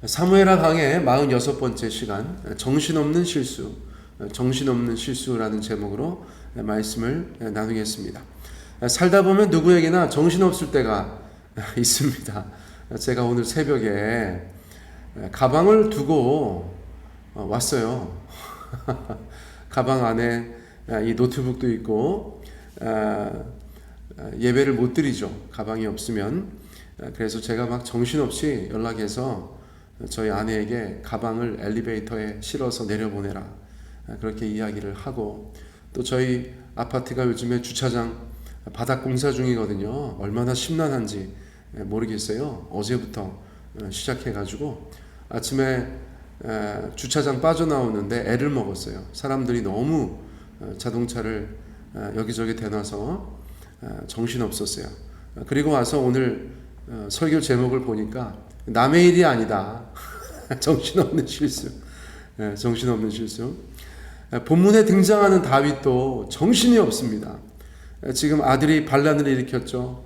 사무엘하 강의 46번째 시간, 정신없는 실수라는 제목으로 말씀을 나누겠습니다. 살다 보면 누구에게나 정신없을 때가 있습니다. 제가 오늘 새벽에 가방을 두고 왔어요. 가방 안에 이 노트북도 있고 예배를 못 드리죠. 가방이 없으면. 그래서 제가 막 정신없이 연락해서 저희 아내에게 가방을 엘리베이터에 실어서 내려보내라, 그렇게 이야기를 하고, 또 저희 아파트가 요즘에 주차장 바닥 공사 중이거든요. 얼마나 심란한지 모르겠어요. 어제부터 시작해가지고 아침에 주차장 빠져나오는데 애를 먹었어요. 사람들이 너무 자동차를 여기저기 대놔서 정신없었어요. 그리고 와서 오늘 설교 제목을 보니까 남의 일이 아니다. 정신없는 실수. 정신없는 실수. 본문에 등장하는 다윗도 정신이 없습니다. 지금 아들이 반란을 일으켰죠.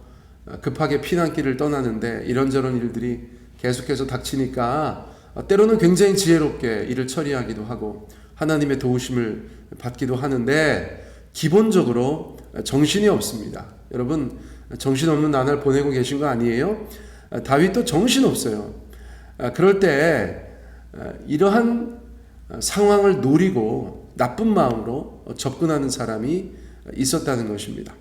급하게 피난길을 떠나는데 이런저런 일들이 계속해서 닥치니까 때로는 굉장히 지혜롭게 일을 처리하기도 하고 하나님의 도우심을 받기도 하는데 기본적으로 정신이 없습니다. 여러분, 정신없는 나날 보내고 계신 거 아니에요? 다윗도 정신없어요. 그럴 때 이러한 상황을 노리고 나쁜 마음으로 접근하는 사람이 있었다는 것입니다.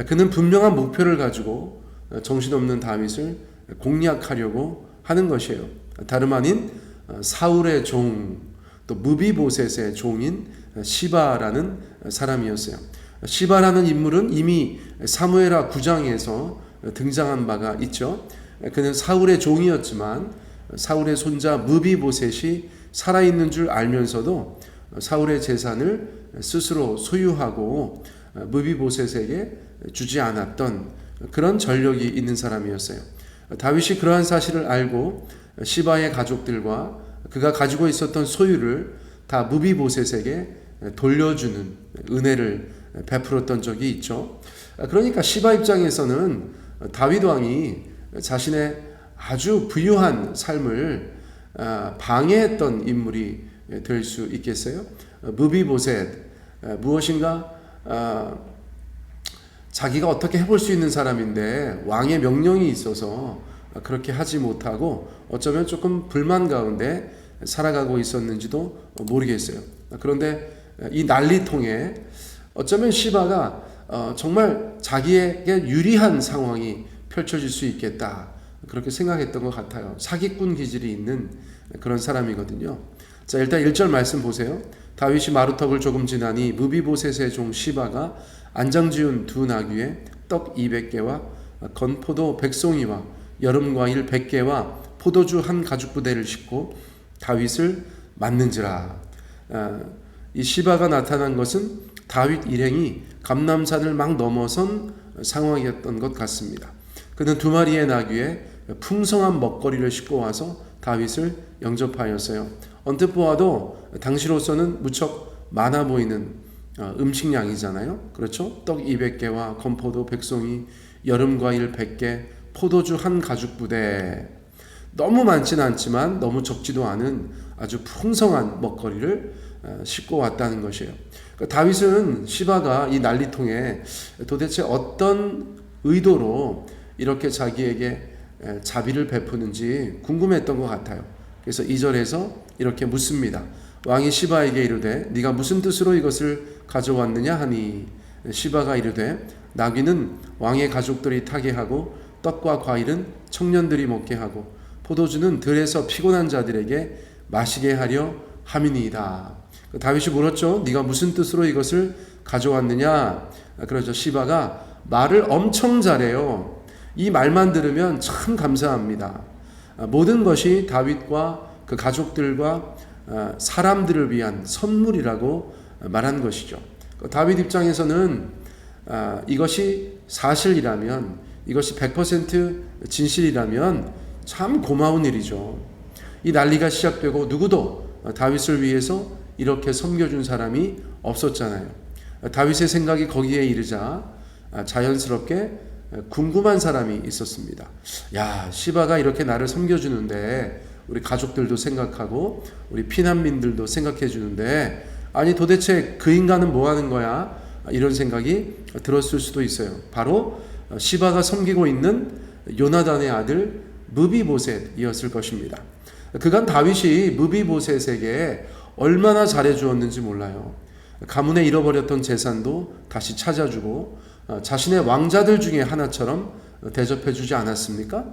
그는 분명한 목표를 가지고 정신없는 다윗을 공략하려고 하는 것이에요. 다름 아닌 사울의 종, 또 무비보셋의 종인 시바라는 사람이었어요. 시바라는 인물은 이미 사무엘하 9장에서 등장한 바가 있죠. 그는 사울의 종이었지만 사울의 손자 무비보셋이 살아있는 줄 알면서도 사울의 재산을 스스로 소유하고 무비보셋에게 주지 않았던 그런 전력이 있는 사람이었어요. 다윗이 그러한 사실을 알고 시바의 가족들과 그가 가지고 있었던 소유를 다 무비보셋에게 돌려주는 은혜를 베풀었던 적이 있죠. 그러니까 시바 입장에서는 다윗 왕이 자신의 아주 부유한 삶을 방해했던 인물이 될 수 있겠어요? 무비보셋, 무엇인가 자기가 어떻게 해볼 수 있는 사람인데 왕의 명령이 있어서 그렇게 하지 못하고 어쩌면 조금 불만 가운데 살아가고 있었는지도 모르겠어요. 그런데 이 난리통에 어쩌면 시바가 정말 자기에게 유리한 상황이 펼쳐질 수 있겠다, 그렇게 생각했던 것 같아요. 사기꾼 기질이 있는 그런 사람이거든요. 자, 일단 1절 말씀 보세요. 다윗이 마루턱을 조금 지나니 무비보셋의 종 시바가 안장지운 두 나귀에 떡 200개와 건포도 100송이와 여름과일 100개와 포도주 한 가죽부대를 싣고 다윗을 맞는지라. 이 시바가 나타난 것은 다윗 일행이 감람산을 막 넘어선 상황이었던 것 같습니다. 그는 두 마리의 나귀에 풍성한 먹거리를 싣고 와서 다윗을 영접하였어요. 언뜻 보아도 당시로서는 무척 많아 보이는 음식량이잖아요. 그렇죠? 떡 200개와 건포도 100송이, 여름과일 100개, 포도주 한 가죽부대. 너무 많지는 않지만 너무 적지도 않은 아주 풍성한 먹거리를 싣고 왔다는 것이에요. 다윗은 시바가 이 난리통에 도대체 어떤 의도로 이렇게 자기에게 자비를 베푸는지 궁금했던 것 같아요. 그래서 2절에서 이렇게 묻습니다. 왕이 시바에게 이르되 네가 무슨 뜻으로 이것을 가져왔느냐 하니 시바가 이르되 나귀는 왕의 가족들이 타게 하고 떡과 과일은 청년들이 먹게 하고 포도주는 들에서 피곤한 자들에게 마시게 하려 함이니이다. 다윗이 물었죠. 네가 무슨 뜻으로 이것을 가져왔느냐? 그러죠. 시바가 말을 엄청 잘해요. 이 말만 들으면 참 감사합니다. 모든 것이 다윗과 그 가족들과 사람들을 위한 선물이라고 말한 것이죠. 다윗 입장에서는 이것이 사실이라면, 이것이 100% 진실이라면 참 고마운 일이죠. 이 난리가 시작되고 누구도 다윗을 위해서 이렇게 섬겨준 사람이 없었잖아요. 다윗의 생각이 거기에 이르자 자연스럽게 궁금한 사람이 있었습니다. 야, 시바가 이렇게 나를 섬겨주는데 우리 가족들도 생각하고 우리 피난민들도 생각해 주는데, 아니 도대체 그 인간은 뭐 하는 거야? 이런 생각이 들었을 수도 있어요. 바로 시바가 섬기고 있는 요나단의 아들 무비보셋이었을 것입니다. 그간 다윗이 무비보셋에게 얼마나 잘해 주었는지 몰라요. 가문에 잃어버렸던 재산도 다시 찾아주고 자신의 왕자들 중에 하나처럼 대접해 주지 않았습니까?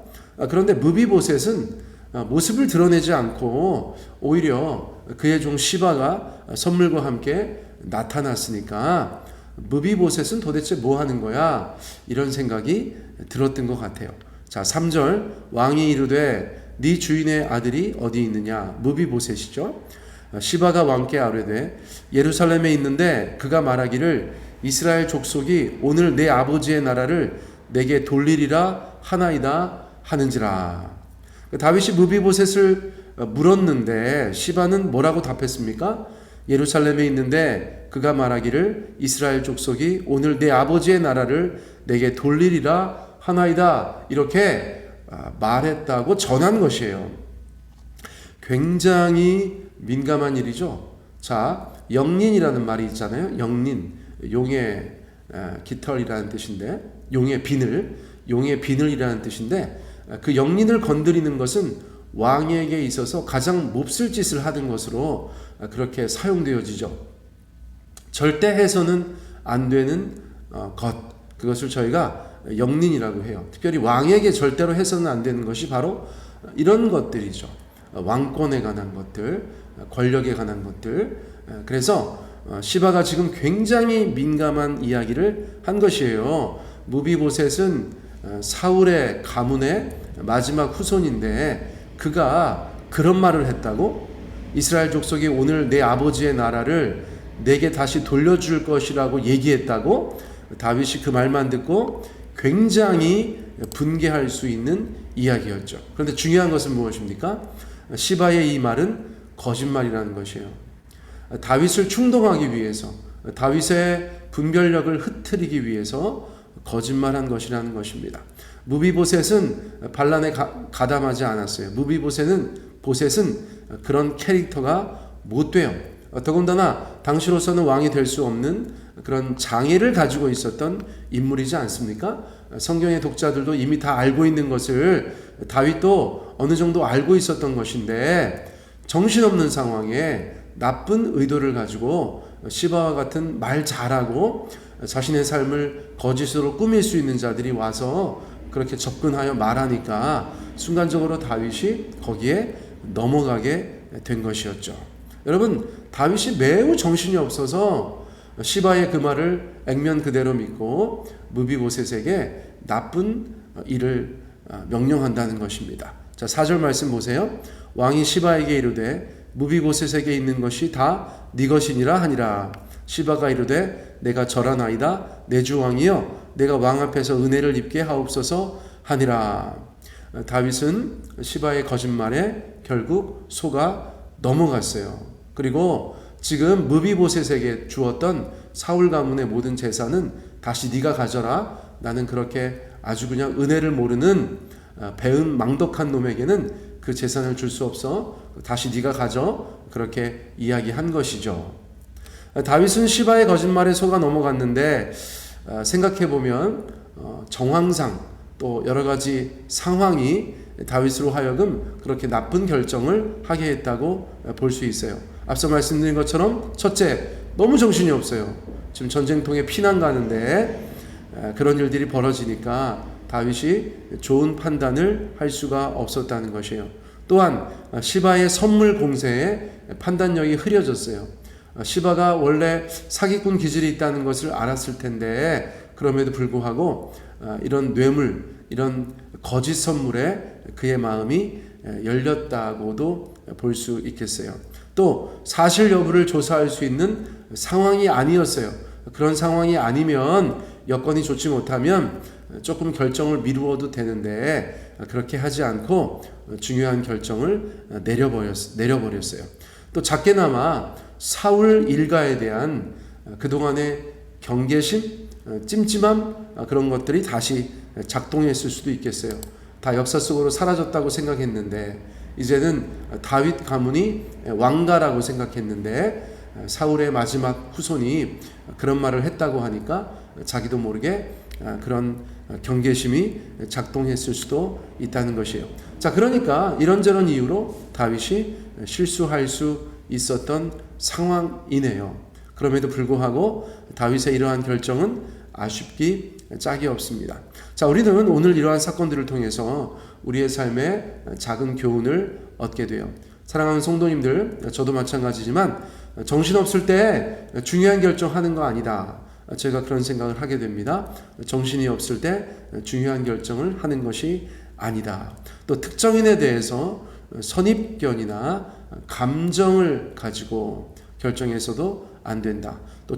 그런데 무비보셋은 모습을 드러내지 않고 오히려 그의 종 시바가 선물과 함께 나타났으니까 무비보셋은 도대체 뭐 하는 거야? 이런 생각이 들었던 것 같아요. 자, 3절 왕이 이르되 네 주인의 아들이 어디 있느냐? 무비보셋이죠. 시바가 왕께 아뢰되 예루살렘에 있는데 그가 말하기를 이스라엘 족속이 오늘 내 아버지의 나라를 내게 돌리리라 하나이다 하는지라. 다윗이 무비보셋을 물었는데 시바는 뭐라고 답했습니까? 예루살렘에 있는데 그가 말하기를 이스라엘 족속이 오늘 내 아버지의 나라를 내게 돌리리라 하나이다, 이렇게 말했다고 전한 것이에요. 굉장히 민감한 일이죠. 자, 영린이라는 말이 있잖아요. 영린, 용의 깃털이라는 뜻인데, 용의 비늘이라는 뜻인데, 그 영린을 건드리는 것은 왕에게 있어서 가장 몹쓸 짓을 하는 것으로 그렇게 사용되어지죠. 절대 해서는 안 되는 것, 그것을 저희가 영린이라고 해요. 특별히 왕에게 절대로 해서는 안 되는 것이 바로 이런 것들이죠. 왕권에 관한 것들, 권력에 관한 것들. 그래서 시바가 지금 굉장히 민감한 이야기를 한 것이에요. 무비보셋은 사울의 가문의 마지막 후손인데 그가 그런 말을 했다고? 이스라엘 족속이 오늘 내 아버지의 나라를 내게 다시 돌려줄 것이라고 얘기했다고? 다윗이 그 말만 듣고 굉장히 분개할 수 있는 이야기였죠. 그런데 중요한 것은 무엇입니까? 시바의 이 말은 거짓말이라는 것이에요. 다윗을 충동하기 위해서, 다윗의 분별력을 흐트리기 위해서 거짓말한 것이라는 것입니다. 무비보셋은 반란에 가담하지 않았어요. 무비보셋은 그런 캐릭터가 못 돼요. 더군다나 당시로서는 왕이 될 수 없는 그런 장애를 가지고 있었던 인물이지 않습니까? 성경의 독자들도 이미 다 알고 있는 것을 다윗도 어느 정도 알고 있었던 것인데, 정신없는 상황에 나쁜 의도를 가지고 시바와 같은 말 잘하고 자신의 삶을 거짓으로 꾸밀 수 있는 자들이 와서 그렇게 접근하여 말하니까 순간적으로 다윗이 거기에 넘어가게 된 것이었죠. 여러분, 다윗이 매우 정신이 없어서 시바의 그 말을 액면 그대로 믿고 무비보셋에게 나쁜 일을 명령한다는 것입니다. 자, 4절 말씀 보세요. 왕이 시바에게 이르되 무비보셋에게 있는 것이 다 네 것이니라 하니라. 시바가 이르되 내가 절하나이다. 내 주 왕이여, 내가 왕 앞에서 은혜를 입게 하옵소서 하니라. 다윗은 시바의 거짓말에 결국 속아 넘어갔어요. 그리고 지금 무비보셋에게 주었던 사울 가문의 모든 재산은 다시 네가 가져라. 나는 그렇게 아주 그냥 은혜를 모르는 배은 망덕한 놈에게는 그 재산을 줄 수 없어. 다시 네가 가져. 그렇게 이야기한 것이죠. 다윗은 시바의 거짓말에 속아 넘어갔는데 생각해보면 정황상 또 여러 가지 상황이 다윗으로 하여금 그렇게 나쁜 결정을 하게 했다고 볼 수 있어요. 앞서 말씀드린 것처럼 첫째, 너무 정신이 없어요. 지금 전쟁통에 피난 가는데 그런 일들이 벌어지니까 다윗이 좋은 판단을 할 수가 없었다는 것이에요. 또한 시바의 선물 공세에 판단력이 흐려졌어요. 시바가 원래 사기꾼 기질이 있다는 것을 알았을 텐데 그럼에도 불구하고 이런 뇌물, 이런 거짓 선물에 그의 마음이 열렸다고도 볼 수 있겠어요. 또 사실 여부를 조사할 수 있는 상황이 아니었어요. 그런 상황이 아니면, 여건이 좋지 못하면 조금 결정을 미루어도 되는데 그렇게 하지 않고 중요한 결정을 내려버렸어요. 또 작게나마 사울 일가에 대한 그동안의 경계심, 찜찜함, 그런 것들이 다시 작동했을 수도 있겠어요. 다 역사 속으로 사라졌다고 생각했는데 이제는 다윗 가문이 왕가라고 생각했는데 사울의 마지막 후손이 그런 말을 했다고 하니까 자기도 모르게 그런 경계심이 작동했을 수도 있다는 것이에요. 자, 그러니까 이런저런 이유로 다윗이 실수할 수 있었던 상황이네요. 그럼에도 불구하고 다윗의 이러한 결정은 아쉽기 짝이 없습니다. 자, 우리는 오늘 이러한 사건들을 통해서 우리의 삶에 작은 교훈을 얻게 돼요. 사랑하는 성도님들, 저도 마찬가지지만 정신없을 때 중요한 결정하는 거 아니다. 제가 그런 생각을 하게 됩니다. 정신이 없을 때 중요한 결정을 하는 것이 아니다. 또 특정인에 대해서 선입견이나 감정을 가지고 결정해서도 안 된다. 또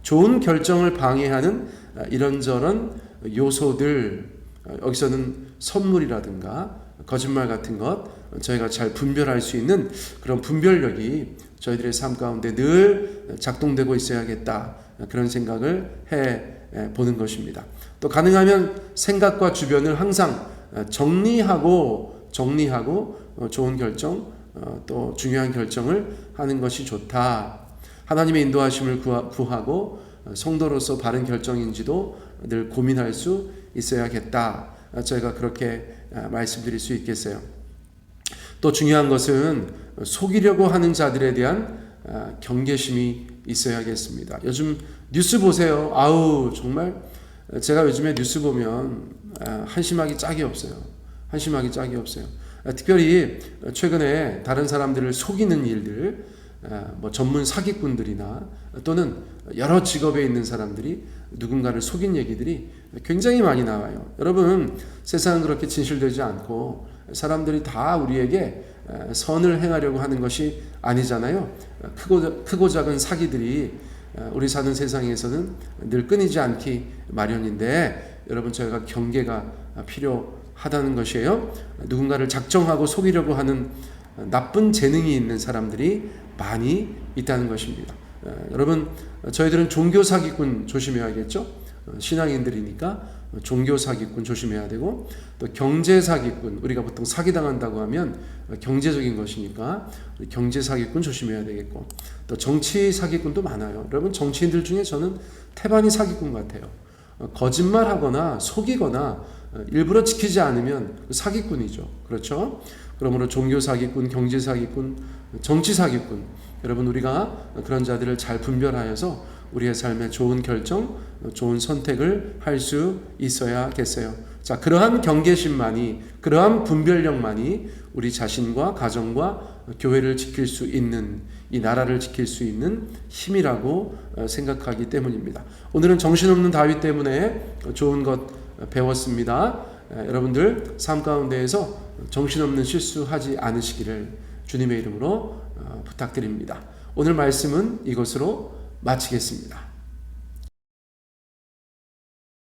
좋은 결정을 방해하는 이런저런 요소들, 여기서는 선물이라든가 거짓말 같은 것, 저희가 잘 분별할 수 있는 그런 분별력이 저희들의 삶 가운데 늘 작동되고 있어야겠다. 그런 생각을 해 보는 것입니다. 또 가능하면 생각과 주변을 항상 정리하고 좋은 결정, 또 중요한 결정을 하는 것이 좋다. 하나님의 인도하심을 구하고 성도로서 바른 결정인지도 늘 고민할 수 있어야겠다. 저희가 그렇게 말씀드릴 수 있겠어요. 또 중요한 것은 속이려고 하는 자들에 대한 경계심이 있어야겠습니다. 요즘 뉴스 보세요. 아우, 정말 제가 요즘에 뉴스 보면 한심하기 짝이 없어요. 한심하기 짝이 없어요. 특별히 최근에 다른 사람들을 속이는 일들, 뭐 전문 사기꾼들이나 또는 여러 직업에 있는 사람들이 누군가를 속인 얘기들이 굉장히 많이 나와요. 여러분, 세상은 그렇게 진실되지 않고 사람들이 다 우리에게 선을 행하려고 하는 것이 아니잖아요. 크고 작은 사기들이 우리 사는 세상에서는 늘 끊이지 않기 마련인데, 여러분, 저희가 경계가 필요하다는 것이에요. 누군가를 작정하고 속이려고 하는 나쁜 재능이 있는 사람들이 많이 있다는 것입니다. 여러분, 저희들은 종교 사기꾼 조심해야겠죠. 신앙인들이니까 종교 사기꾼 조심해야 되고, 또 경제 사기꾼, 우리가 보통 사기당한다고 하면 경제적인 것이니까 경제 사기꾼 조심해야 되겠고, 또 정치 사기꾼도 많아요. 여러분, 정치인들 중에 저는 태반이 사기꾼 같아요. 거짓말하거나 속이거나 일부러 지키지 않으면 사기꾼이죠. 그렇죠? 그러므로 종교 사기꾼, 경제 사기꾼, 정치 사기꾼, 여러분, 우리가 그런 자들을 잘 분별하여서 우리의 삶에 좋은 결정, 좋은 선택을 할 수 있어야겠어요. 자, 그러한 경계심만이, 그러한 분별력만이 우리 자신과 가정과 교회를 지킬 수 있는, 이 나라를 지킬 수 있는 힘이라고 생각하기 때문입니다. 오늘은 정신없는 다윗 때문에 좋은 것 배웠습니다. 여러분들 삶 가운데에서 정신없는 실수하지 않으시기를 주님의 이름으로 부탁드립니다. 오늘 말씀은 이것으로 마치겠습니다.